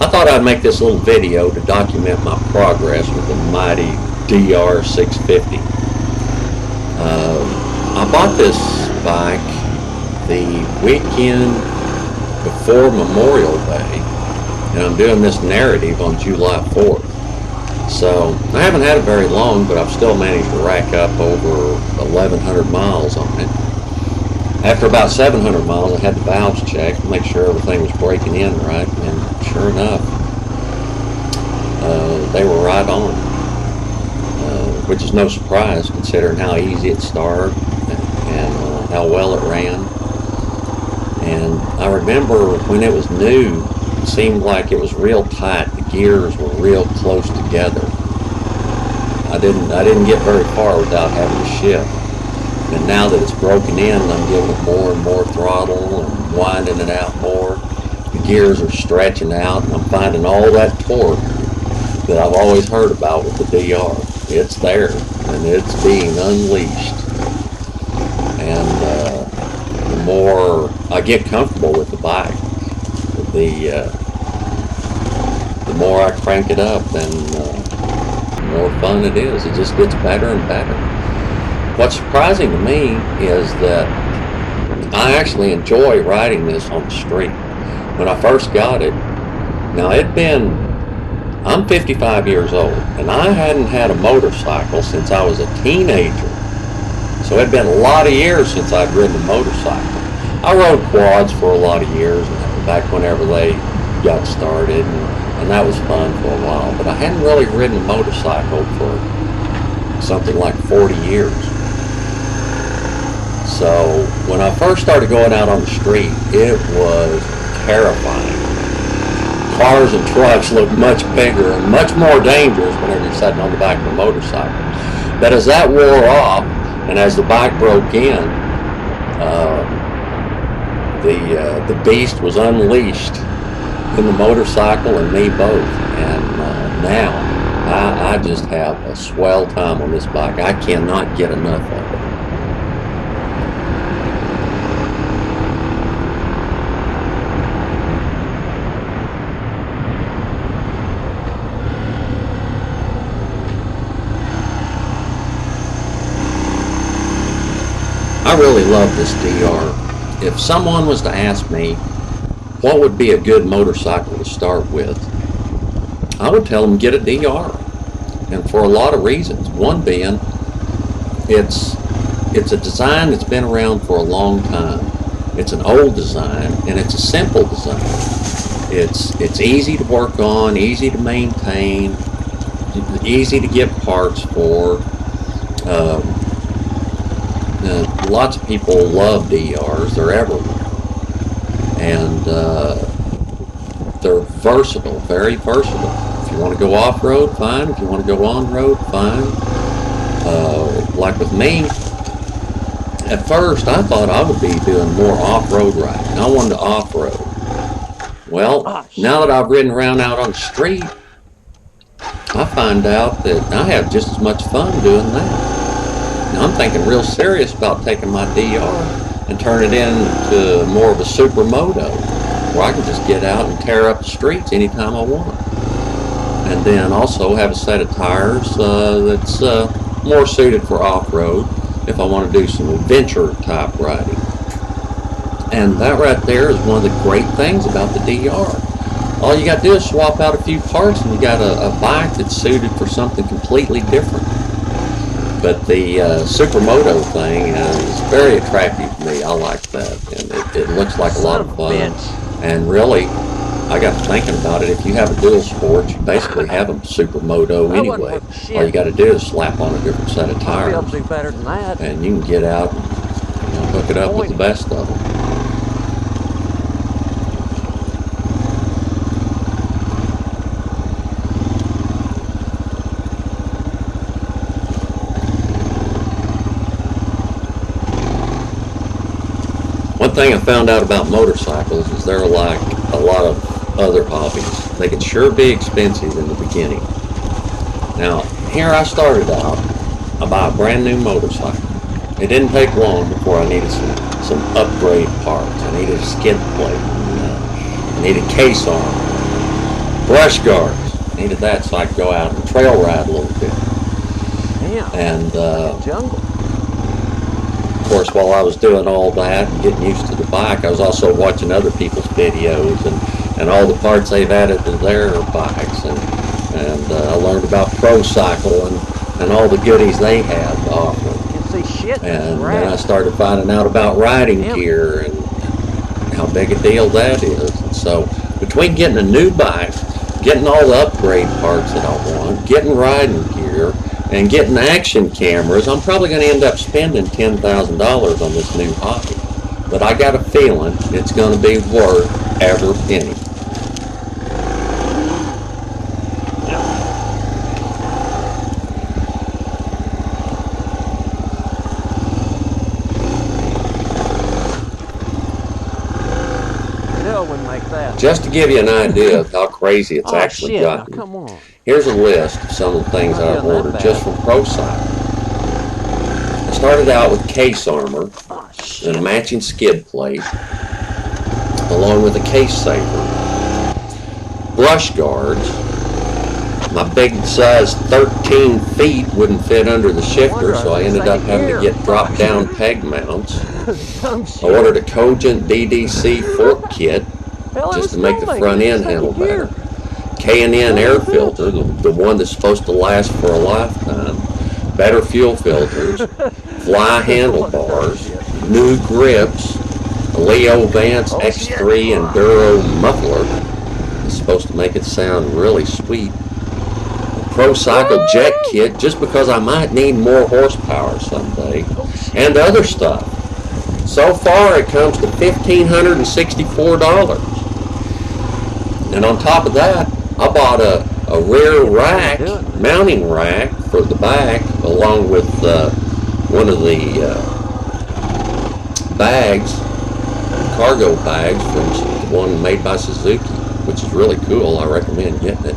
I thought I'd make this little video to document my progress with the mighty DR650. I bought this bike the weekend before Memorial Day, and I'm doing this narrative on July 4th. So I haven't had it very long, but I've still managed to rack up over 1,100 miles on it. After about 700 miles, I had the valves checked to make sure everything was breaking in right, and sure enough, they were right on, which is no surprise considering how easy it started and how well it ran. And I remember when it was new, it seemed like it was real tight. The gears were real close together. I didn't get very far without having to shift. And now that it's broken in, I'm giving it more and more throttle and winding it out more. The gears are stretching out, and I'm finding all that torque that I've always heard about with the DR. It's there, and it's being unleashed. And the more I get comfortable with the bike, the more I crank it up, and the more fun it is. It just gets better and better. What's surprising to me is that I actually enjoy riding this on the street. When I first got it, now I'm 55 years old, and I hadn't had a motorcycle since I was a teenager. So it had been a lot of years since I'd ridden a motorcycle. I rode quads for a lot of years, back whenever they got started, and that was fun for a while. But I hadn't really ridden a motorcycle for something like 40 years. So when I first started going out on the street, it was terrifying. Cars and trucks looked much bigger and much more dangerous whenever you're sitting on the back of a motorcycle. But as that wore off, and as the bike broke in, the beast was unleashed in the motorcycle and me both. And now I just have a swell time on this bike. I cannot get enough of it. I really love this DR. If someone was to ask me what would be a good motorcycle to start with, I would tell them get a DR, and for a lot of reasons. One being, it's a design that's been around for a long time. It's an old design, and it's a simple design. It's easy to work on, easy to maintain, easy to get parts for. Lots of people love DRs. They're everywhere, and they're versatile, very versatile. If you want to go off-road, fine. If you want to go on-road, fine. Like with me, at first I thought I would be doing more off-road riding. I wanted to off-road. Well, now that I've ridden around out on the street, I find out that I have just as much fun doing that. Now I'm thinking real serious about taking my DR and turn it into more of a supermoto, where I can just get out and tear up the streets anytime I want. And then also have a set of tires that's more suited for off-road if I want to do some adventure type riding. And that right there is one of the great things about the DR. All you got to do is swap out a few parts and you got a bike that's suited for something completely different. But the supermoto thing is very attractive to me. I like that, and it looks like a lot of fun. And really, I got to thinking about it. If you have a dual sport, you basically have a supermoto anyway. All you got to do is slap on a different set of tires, and you can get out and hook it up with the best of them. One thing I found out about motorcycles is they're like a lot of other hobbies. They can sure be expensive in the beginning. Now, here I started out, I bought a brand new motorcycle. It didn't take long before I needed some upgrade parts. I needed a skid plate, I needed case armor, Brush guards. Needed that so I could go out and trail ride a little bit. Damn. And Jungle. of course, while I was doing all that and getting used to the bike, I was also watching other people's videos and all the parts they've added to their bikes. And I learned about Pro Cycle and all the goodies they have to offer. Can't see shit. And then I started finding out about riding gear and how big a deal that is. And so between getting a new bike, getting all the upgrade parts that I want, getting riding gear, and getting action cameras, I'm probably going to end up spending $10,000 on this new hobby. But I got a feeling it's going to be worth every penny. Just to give you an idea of how crazy it's actually gotten, come on. Here's a list of some of the things I've ordered just from Pro Cycle. I started out with case armor and a matching skid plate, along with a case saver, brush guards. My big size 13 feet wouldn't fit under the shifter, so I ended up having to get drop down peg mounts. I ordered a Cogent DDC fork kit just to make the front end handle better. K&N air filter, the one that's supposed to last for a lifetime. Better fuel filters, fly handlebars, new grips, a Leo Vance X3 Enduro muffler. It's supposed to make it sound really sweet. A Pro Cycle jet kit, just because I might need more horsepower someday. And other stuff. So far it comes to $1,564. And on top of that, I bought a rear rack, mounting rack for the back, along with one of the bags, cargo bags from the one made by Suzuki, which is really cool. I recommend getting it.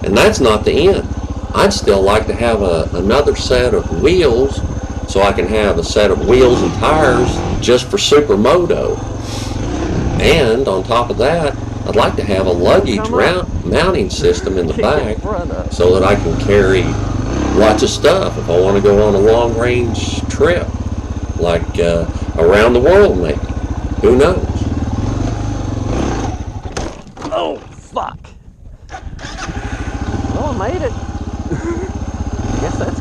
And that's not the end. I'd still like to have another set of wheels, so I can have a set of wheels and tires just for supermoto. And on top of that, I'd like to have a luggage mounting system in the back so that I can carry lots of stuff if I want to go on a long range trip, like around the world maybe. Who knows? Oh, fuck. Well, I made it. Guess that's